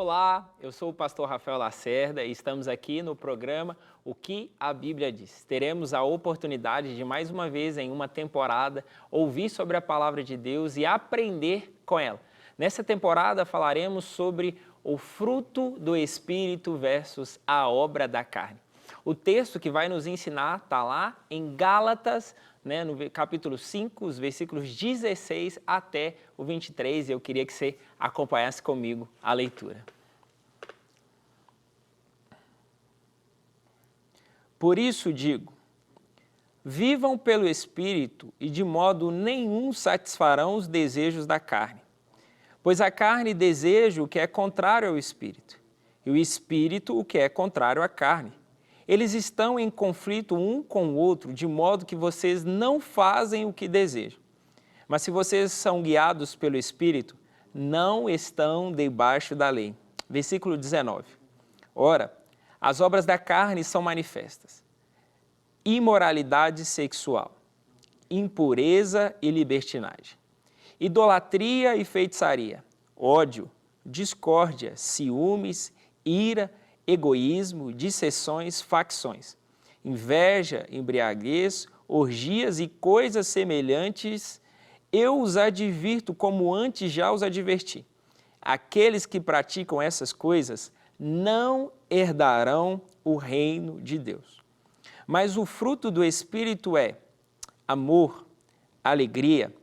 Olá, eu sou o pastor Rafael Lacerda e estamos aqui no programa O que a Bíblia diz. Teremos a oportunidade de mais uma vez em uma temporada ouvir sobre a palavra de Deus e aprender com ela. Nessa temporada falaremos sobre o fruto do Espírito versus a obra da carne. O texto que vai nos ensinar está lá em Gálatas, no capítulo 5, os versículos 16 até o 23, e eu queria que você acompanhasse comigo a leitura. Por isso digo, vivam pelo Espírito e de modo nenhum satisfarão os desejos da carne. Pois a carne deseja o que é contrário ao Espírito, e o Espírito o que é contrário à carne. Eles estão em conflito um com o outro, de modo que vocês não fazem o que desejam. Mas se vocês são guiados pelo Espírito, não estão debaixo da lei. Versículo 19. Ora, as obras da carne são manifestas: imoralidade sexual, impureza e libertinagem, idolatria e feitiçaria, ódio, discórdia, ciúmes, ira, egoísmo, dissensões, facções, inveja, embriaguez, orgias e coisas semelhantes. Eu os advirto como antes já os adverti. Aqueles que praticam essas coisas não herdarão o reino de Deus. Mas o fruto do Espírito é amor, alegria,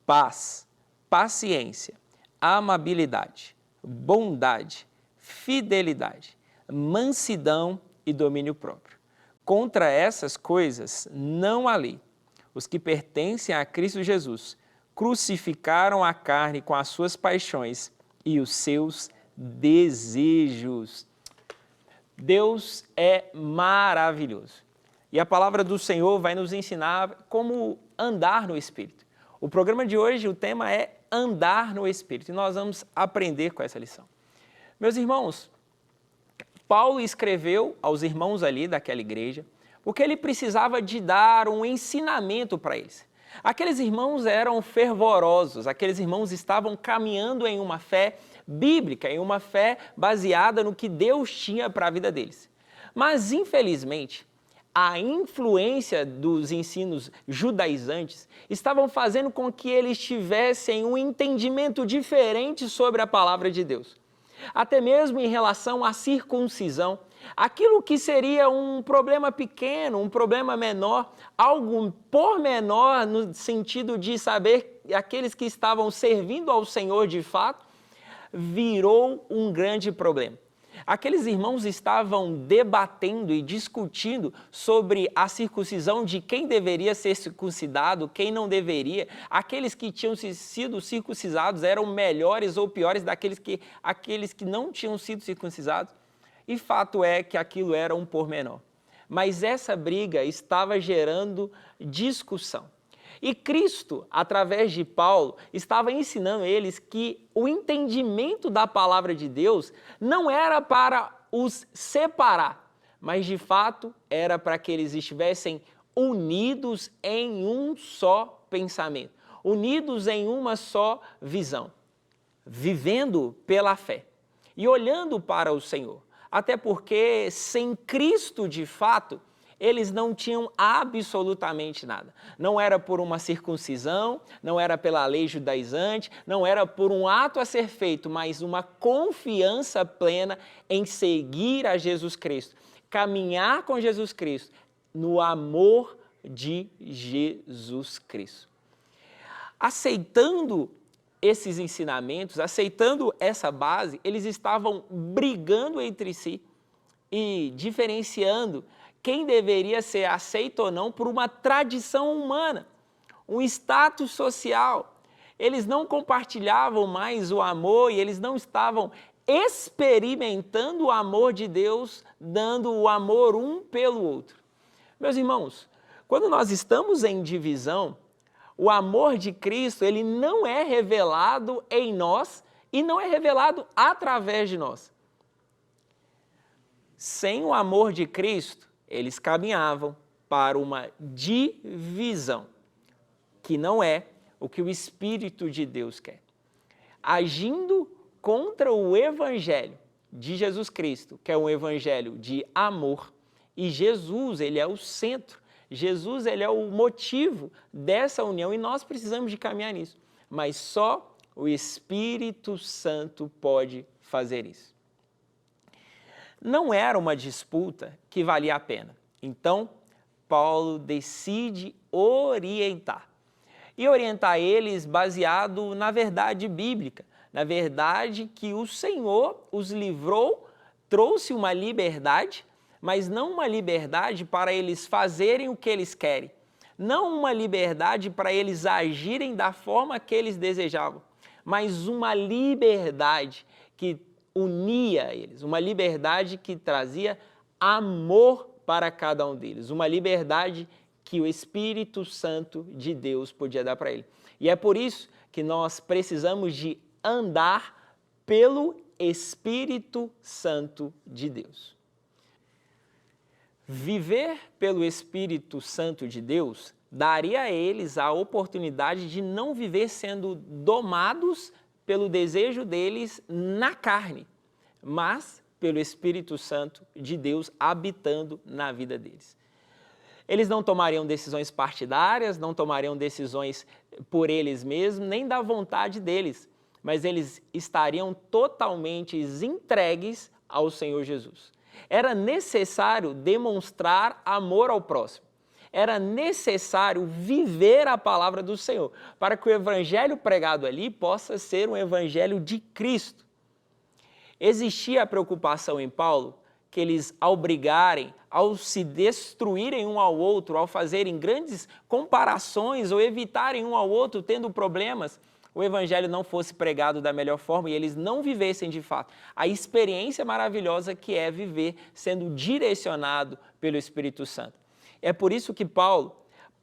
paz, paciência, amabilidade, bondade, fidelidade, mansidão e domínio próprio. Contra essas coisas não há lei. Os que pertencem a Cristo Jesus crucificaram a carne com as suas paixões e os seus desejos. Deus é maravilhoso. E a palavra do Senhor vai nos ensinar como andar no Espírito. O programa de hoje, o tema é andar no Espírito. E nós vamos aprender com essa lição. Meus irmãos, Paulo escreveu aos irmãos ali daquela igreja porque ele precisava de dar um ensinamento para eles. Aqueles irmãos eram fervorosos, aqueles irmãos estavam caminhando em uma fé bíblica, em uma fé baseada no que Deus tinha para a vida deles. Mas, infelizmente, a influência dos ensinos judaizantes estavam fazendo com que eles tivessem um entendimento diferente sobre a palavra de Deus. Até mesmo em relação à circuncisão, aquilo que seria um problema pequeno, um problema menor, algo pormenor no sentido de saber aqueles que estavam servindo ao Senhor de fato, virou um grande problema. Aqueles irmãos estavam debatendo e discutindo sobre a circuncisão de quem deveria ser circuncidado, quem não deveria. Aqueles que tinham sido circuncisados eram melhores ou piores daqueles aqueles que não tinham sido circuncisados. E fato é que aquilo era um pormenor. Mas essa briga estava gerando discussão. E Cristo, através de Paulo, estava ensinando eles que o entendimento da palavra de Deus não era para os separar, mas de fato era para que eles estivessem unidos em um só pensamento, unidos em uma só visão, vivendo pela fé e olhando para o Senhor. Até porque sem Cristo, de fato, eles não tinham absolutamente nada. Não era por uma circuncisão, não era pela lei judaizante, não era por um ato a ser feito, mas uma confiança plena em seguir a Jesus Cristo, caminhar com Jesus Cristo, no amor de Jesus Cristo. Aceitando esses ensinamentos, aceitando essa base, eles estavam brigando entre si e diferenciando quem deveria ser aceito ou não por uma tradição humana, um status social. Eles não compartilhavam mais o amor e eles não estavam experimentando o amor de Deus, dando o amor um pelo outro. Meus irmãos, quando nós estamos em divisão, o amor de Cristo, ele não é revelado em nós e não é revelado através de nós. Sem o amor de Cristo, eles caminhavam para uma divisão, que não é o que o Espírito de Deus quer. Agindo contra o evangelho de Jesus Cristo, que é um evangelho de amor, e Jesus, ele é o centro, Jesus, ele é o motivo dessa união e nós precisamos de caminhar nisso. Mas só o Espírito Santo pode fazer isso. Não era uma disputa que valia a pena. Então, Paulo decide orientar. E orientar eles baseado na verdade bíblica, na verdade que o Senhor os livrou, trouxe uma liberdade, mas não uma liberdade para eles fazerem o que eles querem, não uma liberdade para eles agirem da forma que eles desejavam, mas uma liberdade que unia eles, uma liberdade que trazia amor para cada um deles, uma liberdade que o Espírito Santo de Deus podia dar para ele. E é por isso que nós precisamos de andar pelo Espírito Santo de Deus. Viver pelo Espírito Santo de Deus daria a eles a oportunidade de não viver sendo domados pelo desejo deles na carne, mas pelo Espírito Santo de Deus habitando na vida deles. Eles não tomariam decisões partidárias, não tomariam decisões por eles mesmos, nem da vontade deles, mas eles estariam totalmente entregues ao Senhor Jesus. Era necessário demonstrar amor ao próximo. Era necessário viver a palavra do Senhor, para que o evangelho pregado ali possa ser um evangelho de Cristo. Existia a preocupação em Paulo que eles, ao brigarem, ao se destruírem um ao outro, ao fazerem grandes comparações ou evitarem um ao outro tendo problemas, o evangelho não fosse pregado da melhor forma e eles não vivessem de fato a experiência maravilhosa que é viver sendo direcionado pelo Espírito Santo. É por isso que Paulo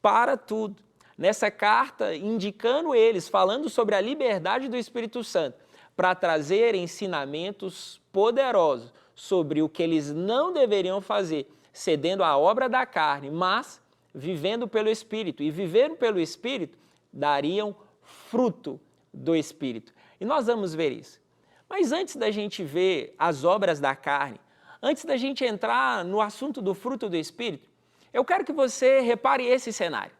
para tudo, nessa carta indicando eles, falando sobre a liberdade do Espírito Santo, para trazer ensinamentos poderosos sobre o que eles não deveriam fazer, cedendo à obra da carne, mas vivendo pelo Espírito. E vivendo pelo Espírito dariam fruto do Espírito. E nós vamos ver isso. Mas antes da gente ver as obras da carne, antes da gente entrar no assunto do fruto do Espírito, eu quero que você repare esse cenário.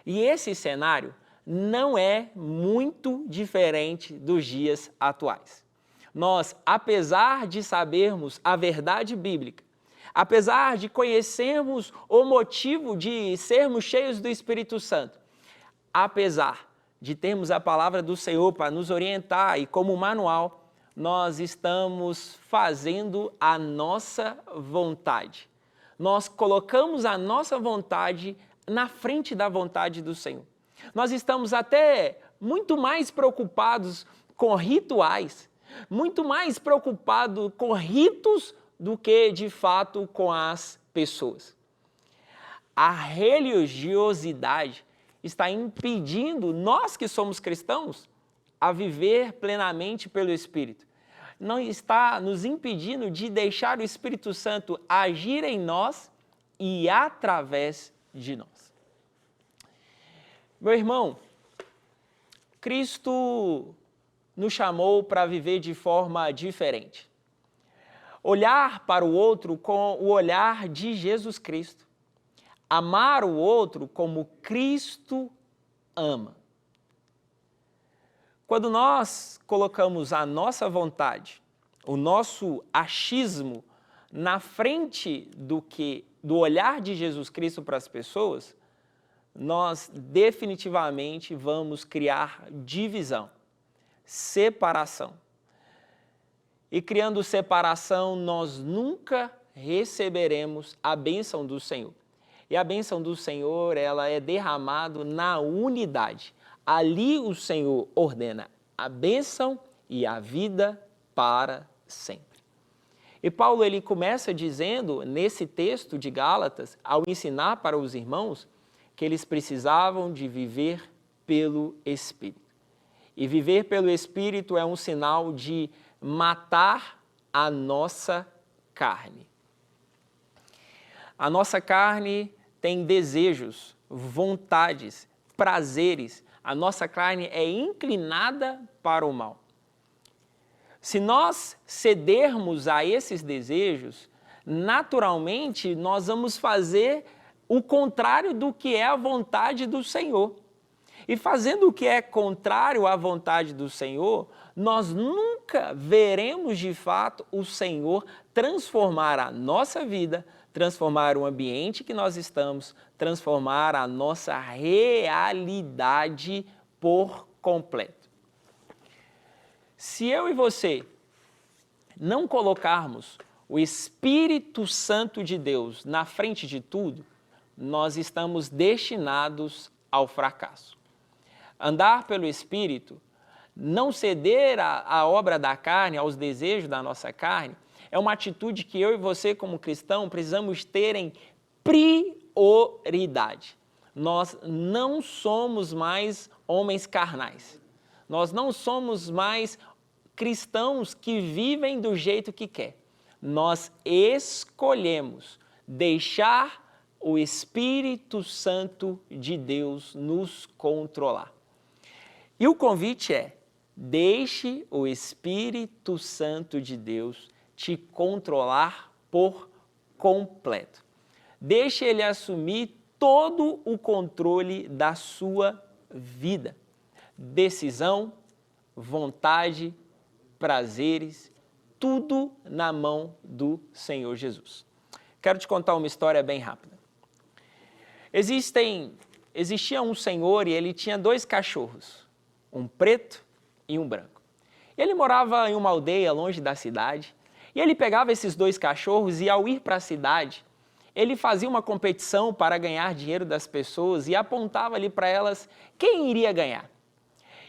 E esse cenário não é muito diferente dos dias atuais. Nós, apesar de sabermos a verdade bíblica, apesar de conhecermos o motivo de sermos cheios do Espírito Santo, apesar de termos a palavra do Senhor para nos orientar e como manual, nós estamos fazendo a nossa vontade. Nós colocamos a nossa vontade na frente da vontade do Senhor. Nós estamos até muito mais preocupados com rituais, muito mais preocupados com ritos do que, de fato, com as pessoas. A religiosidade está impedindo nós que somos cristãos a viver plenamente pelo Espírito. Não está nos impedindo de deixar o Espírito Santo agir em nós e através de nós. Meu irmão, Cristo nos chamou para viver de forma diferente. Olhar para o outro com o olhar de Jesus Cristo. Amar o outro como Cristo ama. Quando nós colocamos a nossa vontade, o nosso achismo na frente do olhar de Jesus Cristo para as pessoas, nós definitivamente vamos criar divisão, separação. E criando separação, nós nunca receberemos a bênção do Senhor. E a bênção do Senhor, ela é derramada na unidade. Ali o Senhor ordena a bênção e a vida para sempre. E Paulo, ele começa dizendo, nesse texto de Gálatas, ao ensinar para os irmãos, que eles precisavam de viver pelo Espírito. E viver pelo Espírito é um sinal de matar a nossa carne. A nossa carne tem desejos, vontades, prazeres. A nossa carne é inclinada para o mal. Se nós cedermos a esses desejos, naturalmente nós vamos fazer o contrário do que é a vontade do Senhor. E fazendo o que é contrário à vontade do Senhor, nós nunca veremos de fato o Senhor transformar a nossa vida, transformar o ambiente que nós estamos, transformar a nossa realidade por completo. Se eu e você não colocarmos o Espírito Santo de Deus na frente de tudo, nós estamos destinados ao fracasso. Andar pelo Espírito, não ceder à obra da carne, aos desejos da nossa carne, é uma atitude que eu e você, como cristão, precisamos ter em prioridade. Nós não somos mais homens carnais. Nós não somos mais cristãos que vivem do jeito que quer. Nós escolhemos deixar o Espírito Santo de Deus nos controlar. E o convite é: deixe o Espírito Santo de Deus te controlar por completo. Deixe ele assumir todo o controle da sua vida. Decisão, vontade, prazeres, tudo na mão do Senhor Jesus. Quero te contar uma história bem rápida. Existia um senhor e ele tinha 2 cachorros, um preto e um branco. Ele morava em uma aldeia longe da cidade e ele pegava esses 2 cachorros e, ao ir para a cidade, ele fazia uma competição para ganhar dinheiro das pessoas e apontava ali para elas quem iria ganhar.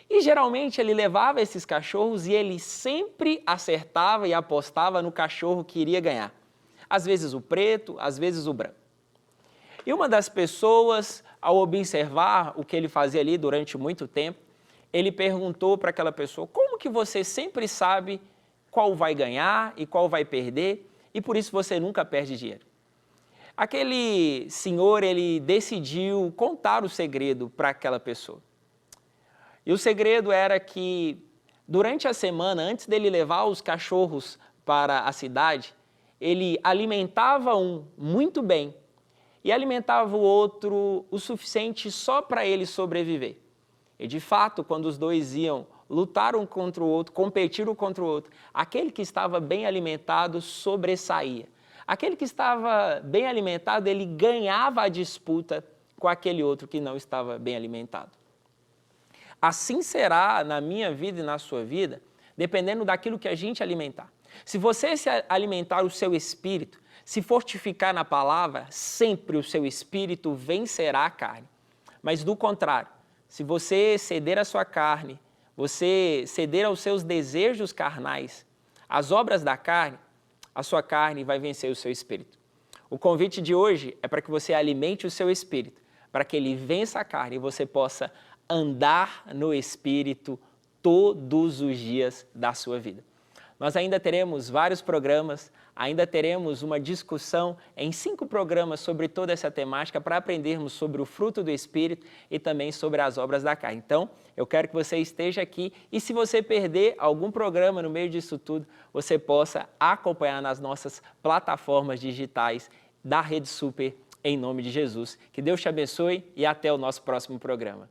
E geralmente ele levava esses cachorros e ele sempre acertava e apostava no cachorro que iria ganhar. Às vezes o preto, às vezes o branco. E uma das pessoas, ao observar o que ele fazia ali durante muito tempo, ele perguntou para aquela pessoa: como que você sempre sabe qual vai ganhar e qual vai perder e por isso você nunca perde dinheiro? Aquele senhor, ele decidiu contar o segredo para aquela pessoa. E o segredo era que, durante a semana, antes dele levar os cachorros para a cidade, ele alimentava um muito bem e alimentava o outro o suficiente só para ele sobreviver. E, de fato, quando os 2 iam lutar um contra o outro, competir um contra o outro, aquele que estava bem alimentado sobressaía. Aquele que estava bem alimentado, ele ganhava a disputa com aquele outro que não estava bem alimentado. Assim será na minha vida e na sua vida, dependendo daquilo que a gente alimentar. Se você se alimentar o seu espírito, se fortificar na palavra, sempre o seu espírito vencerá a carne. Mas do contrário, se você ceder à sua carne, você ceder aos seus desejos carnais, às obras da carne, a sua carne vai vencer o seu espírito. O convite de hoje é para que você alimente o seu espírito, para que ele vença a carne e você possa andar no Espírito todos os dias da sua vida. Nós ainda teremos vários programas, ainda teremos uma discussão em 5 programas sobre toda essa temática para aprendermos sobre o fruto do Espírito e também sobre as obras da carne. Então, eu quero que você esteja aqui e, se você perder algum programa no meio disso tudo, você possa acompanhar nas nossas plataformas digitais da Rede Super, em nome de Jesus. Que Deus te abençoe e até o nosso próximo programa.